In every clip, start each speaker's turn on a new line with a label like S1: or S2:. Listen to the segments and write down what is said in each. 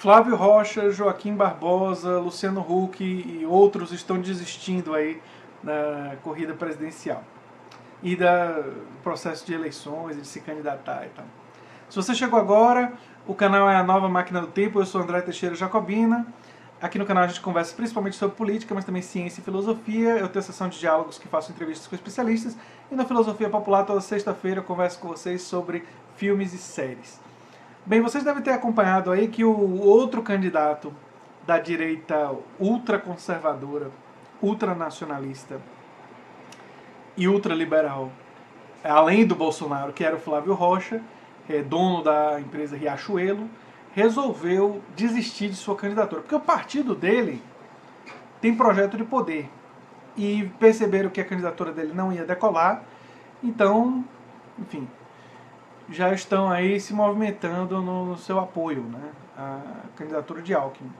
S1: Flávio Rocha, Joaquim Barbosa, Luciano Huck e outros estão desistindo aí da corrida presidencial e do processo de eleições, de se candidatar e tal. Se você chegou agora, o canal é a Nova Máquina do Tempo, eu sou André Teixeira Jacobina. Aqui no canal a gente conversa principalmente sobre política, mas também ciência e filosofia. Eu tenho a sessão de diálogos que faço entrevistas com especialistas. E na Filosofia Popular, toda sexta-feira, eu converso com vocês sobre filmes e séries. Bem, vocês devem ter acompanhado aí que o outro candidato da direita ultraconservadora, ultranacionalista e ultraliberal, além do Bolsonaro, que era o Flávio Rocha, dono da empresa Riachuelo, resolveu desistir de sua candidatura. Porque o partido dele tem projeto de poder. E perceberam que a candidatura dele não ia decolar. Então, enfim, já estão aí se movimentando no seu apoio, né? A candidatura de Alckmin.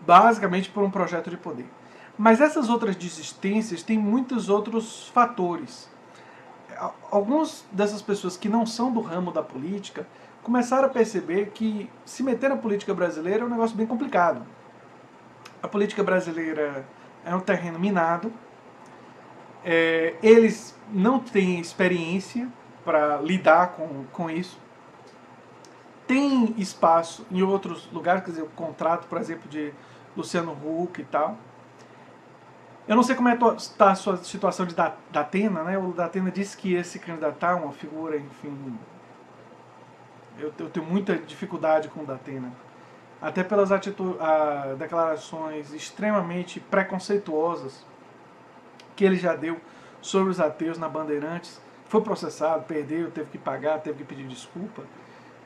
S1: Basicamente por um projeto de poder. Mas essas outras desistências têm muitos outros fatores. Algumas dessas pessoas que não são do ramo da política começaram a perceber que se meter na política brasileira é um negócio bem complicado. A política brasileira é um terreno minado, eles não têm experiência para lidar com isso. Tem espaço em outros lugares, quer dizer, o contrato, por exemplo, de Luciano Huck e tal. Eu não sei como está a sua situação de Datena, né? O Datena disse que ia se candidatar, uma figura, enfim... Eu tenho muita dificuldade com o Datena. Até pelas declarações extremamente preconceituosas que ele já deu sobre os ateus na Bandeirantes. Foi processado, perdeu, teve que pagar, teve que pedir desculpa.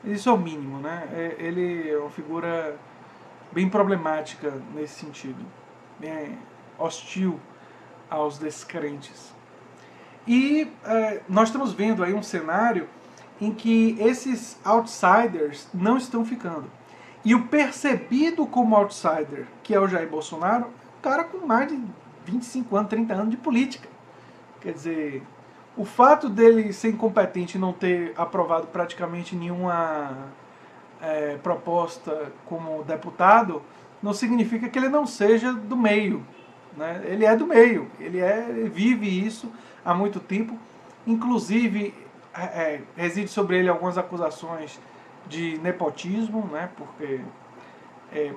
S1: Isso é o mínimo, né? Ele é uma figura bem problemática nesse sentido. Bem hostil aos descrentes. E nós estamos vendo aí um cenário em que esses outsiders não estão ficando. E o percebido como outsider, que é o Jair Bolsonaro, é um cara com mais de 25 anos, 30 anos de política. Quer dizer, o fato dele ser incompetente e não ter aprovado praticamente nenhuma proposta como deputado, não significa que ele não seja do meio. Né? Ele é do meio, ele vive isso há muito tempo, inclusive reside sobre ele algumas acusações de nepotismo, né? Porque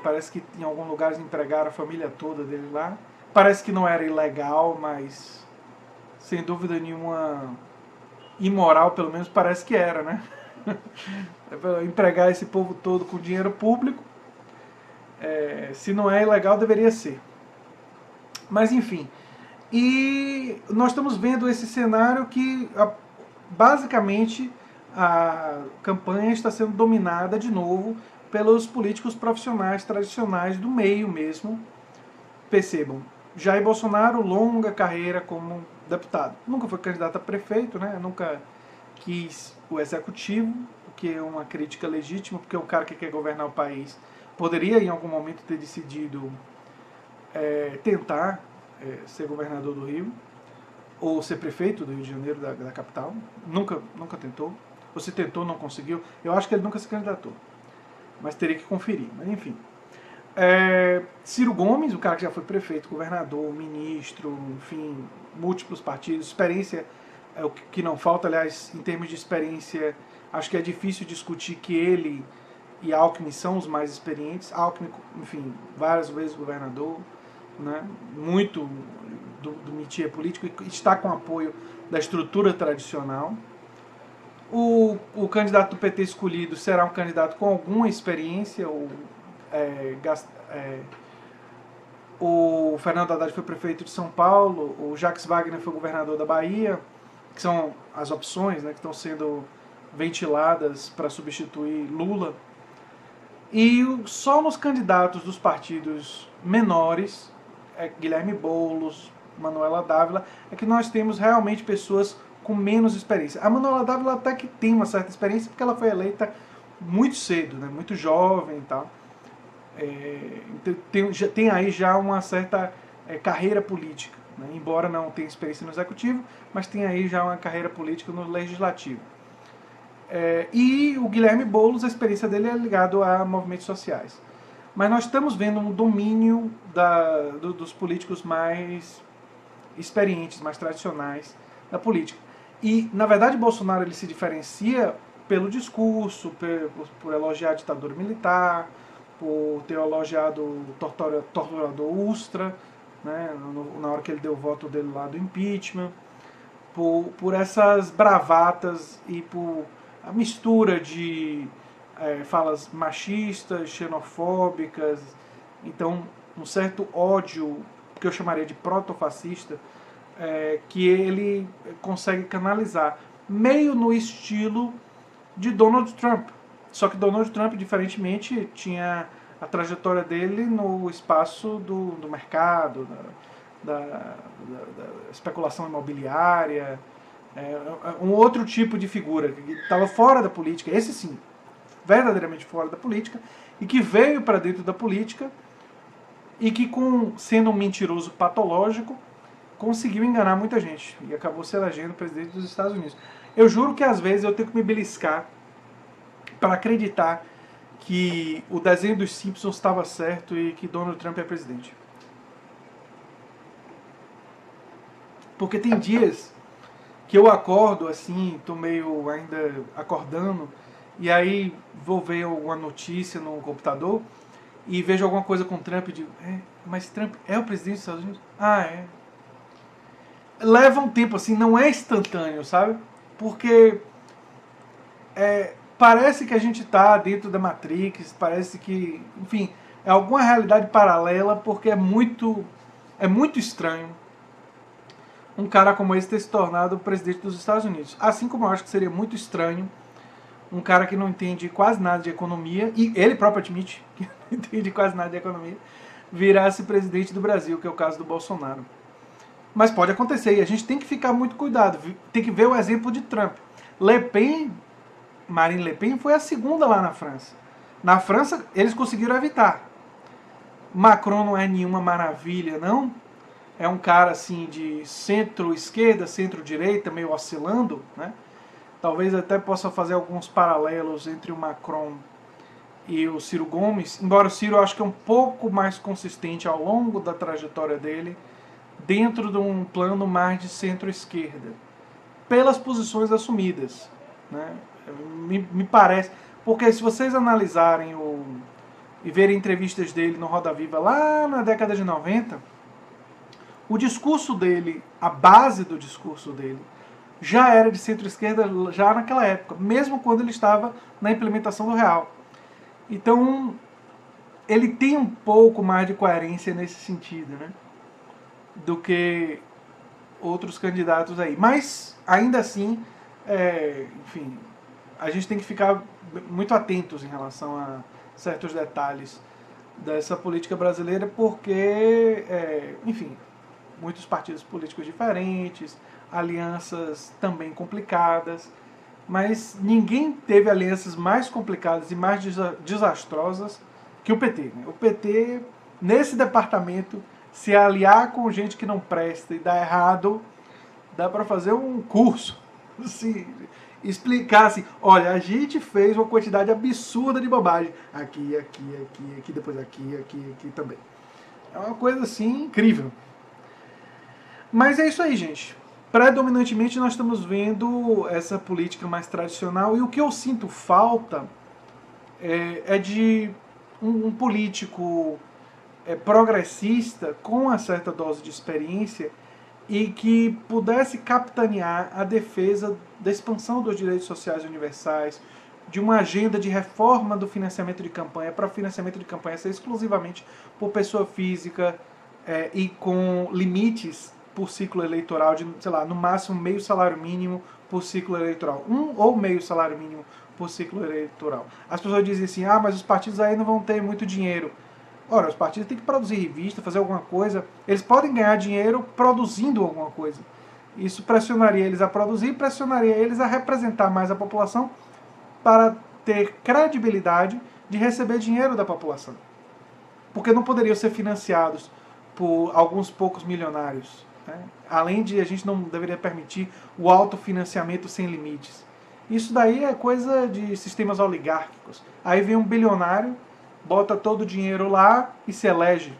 S1: parece que em alguns lugares empregaram a família toda dele lá, parece que não era ilegal, mas sem dúvida nenhuma imoral, pelo menos parece que era, né? Empregar esse povo todo com dinheiro público, se não é ilegal, deveria ser. Mas enfim, e nós estamos vendo esse cenário que basicamente a campanha está sendo dominada de novo pelos políticos profissionais tradicionais do meio mesmo. Percebam, Jair Bolsonaro, longa carreira como deputado. Nunca foi candidato a prefeito, né? Nunca quis o executivo, o que é uma crítica legítima, porque o cara que quer governar o país poderia em algum momento ter decidido tentar ser governador do Rio, ou ser prefeito do Rio de Janeiro, da capital. Nunca tentou. Ou se tentou, não conseguiu. Eu acho que ele nunca se candidatou. Mas teria que conferir. Mas enfim. Ciro Gomes, o cara que já foi prefeito, governador, ministro, enfim, múltiplos partidos, experiência é o que não falta. Aliás, em termos de experiência, acho que é difícil discutir que ele e Alckmin são os mais experientes. Alckmin, enfim, várias vezes governador, né? Muito do métier político e está com apoio da estrutura tradicional. O candidato do PT escolhido será um candidato com alguma experiência. O Fernando Haddad foi prefeito de São Paulo, o Jacques Wagner foi governador da Bahia, que são as opções, né, que estão sendo ventiladas para substituir Lula. E só nos candidatos dos partidos menores, Guilherme Boulos, Manuela Dávila, é que nós temos realmente pessoas com menos experiência. A Manuela Dávila até que tem uma certa experiência, porque ela foi eleita muito cedo, né, muito jovem e tal. Tem aí já uma certa carreira política, né, embora não tenha experiência no executivo, mas tem aí já uma carreira política no legislativo. E o Guilherme Boulos, a experiência dele é ligado a movimentos sociais. Mas nós estamos vendo um domínio dos políticos mais experientes, mais tradicionais da política. E, na verdade, Bolsonaro ele se diferencia pelo discurso, por elogiar a ditadura militar, por ter elogiado o torturador Ustra, né, na hora que ele deu o voto dele lá do impeachment, por essas bravatas e por a mistura de falas machistas, xenofóbicas, então um certo ódio, que eu chamaria de protofascista, que ele consegue canalizar, meio no estilo de Donald Trump. Só que Donald Trump, diferentemente, tinha a trajetória dele no espaço do mercado, da especulação imobiliária, um outro tipo de figura que estava fora da política, esse sim, verdadeiramente fora da política, e que veio para dentro da política e que, sendo um mentiroso patológico, conseguiu enganar muita gente e acabou se elegendo presidente dos Estados Unidos. Eu juro que às vezes eu tenho que me beliscar para acreditar que o desenho dos Simpsons estava certo e que Donald Trump é presidente. Porque tem dias que eu acordo assim, tô meio ainda acordando, e aí vou ver alguma notícia no computador e vejo alguma coisa com Trump e digo, mas Trump é o presidente dos Estados Unidos? Ah, é. Leva um tempo assim, não é instantâneo, sabe? Porque parece que a gente está dentro da Matrix, parece que, enfim, é alguma realidade paralela, porque é muito estranho um cara como esse ter se tornado presidente dos Estados Unidos. Assim como eu acho que seria muito estranho um cara que não entende quase nada de economia, e ele próprio admite que não entende quase nada de economia, virasse presidente do Brasil, que é o caso do Bolsonaro. Mas pode acontecer, e a gente tem que ficar muito cuidado, tem que ver o exemplo de Trump. Marine Le Pen foi a segunda lá na França. Na França, eles conseguiram evitar. Macron não é nenhuma maravilha, não. É um cara assim de centro-esquerda, centro-direita, meio oscilando, né? Talvez até possa fazer alguns paralelos entre o Macron e o Ciro Gomes, embora o Ciro eu acho que é um pouco mais consistente ao longo da trajetória dele, dentro de um plano mais de centro-esquerda, pelas posições assumidas, né? Me parece, porque se vocês analisarem e verem entrevistas dele no Roda Viva lá na década de 90, o discurso dele, a base do discurso dele, já era de centro-esquerda já naquela época, mesmo quando ele estava na implementação do real. Então, ele tem um pouco mais de coerência nesse sentido, né, do que outros candidatos aí. Mas, ainda assim, enfim, a gente tem que ficar muito atentos em relação a certos detalhes dessa política brasileira, porque, enfim, muitos partidos políticos diferentes, alianças também complicadas, mas ninguém teve alianças mais complicadas e mais desastrosas que o PT. Né? O PT, nesse departamento, se aliar com gente que não presta e dá errado, dá para fazer um curso. Assim, explicar assim, olha, a gente fez uma quantidade absurda de bobagem. Aqui, depois aqui também. É uma coisa assim incrível. Mas é isso aí, gente. Predominantemente nós estamos vendo essa política mais tradicional e o que eu sinto falta é de um político progressista com uma certa dose de experiência e que pudesse capitanear a defesa da expansão dos direitos sociais universais, de uma agenda de reforma do financiamento de campanha, para o financiamento de campanha ser exclusivamente por pessoa física e com limites por ciclo eleitoral de, sei lá, no máximo meio salário mínimo por ciclo eleitoral. Ou meio salário mínimo por ciclo eleitoral. As pessoas dizem assim, mas os partidos aí não vão ter muito dinheiro. Ora, os partidos têm que produzir revista, fazer alguma coisa. Eles podem ganhar dinheiro produzindo alguma coisa. Isso pressionaria eles a produzir, pressionaria eles a representar mais a população para ter credibilidade de receber dinheiro da população. Porque não poderiam ser financiados por alguns poucos milionários. Né? Além de, a gente não deveria permitir o autofinanciamento sem limites. Isso daí é coisa de sistemas oligárquicos. Aí vem um bilionário, bota todo o dinheiro lá e se elege.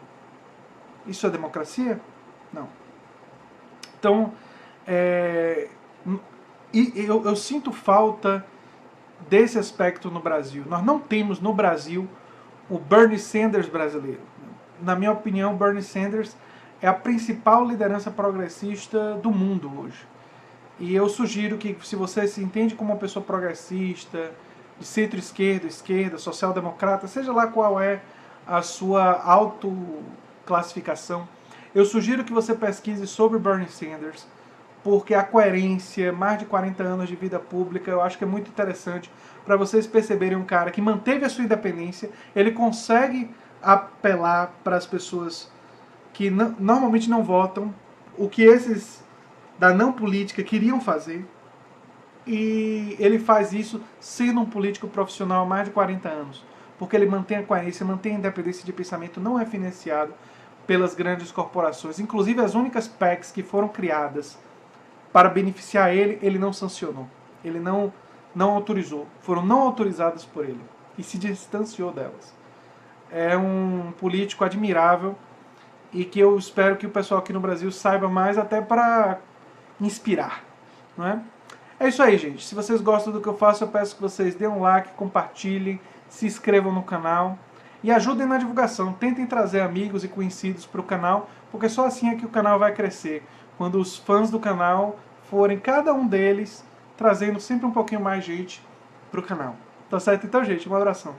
S1: Isso é democracia? Não. Então, eu sinto falta desse aspecto no Brasil. Nós não temos no Brasil o Bernie Sanders brasileiro. Na minha opinião, Bernie Sanders é a principal liderança progressista do mundo hoje. E eu sugiro que, se você se entende como uma pessoa progressista, de centro-esquerda, esquerda, social-democrata, seja lá qual é a sua autoclassificação, eu sugiro que você pesquise sobre Bernie Sanders, porque a coerência, mais de 40 anos de vida pública, eu acho que é muito interessante para vocês perceberem um cara que manteve a sua independência, ele consegue apelar para as pessoas que normalmente não votam, o que esses da não política queriam fazer, e ele faz isso sendo um político profissional há mais de 40 anos, porque ele mantém a coerência, mantém a independência de pensamento, não é financiado pelas grandes corporações. Inclusive as únicas PECs que foram criadas para beneficiar ele, ele não sancionou, ele não autorizou, foram não autorizadas por ele, e se distanciou delas. É um político admirável, e que eu espero que o pessoal aqui no Brasil saiba mais, até para inspirar, não é? É isso aí, gente. Se vocês gostam do que eu faço, eu peço que vocês dêem um like, compartilhem, se inscrevam no canal e ajudem na divulgação. Tentem trazer amigos e conhecidos para o canal, porque só assim é que o canal vai crescer. Quando os fãs do canal forem, cada um deles, trazendo sempre um pouquinho mais gente para o canal. Tá certo? Então, gente, um abração.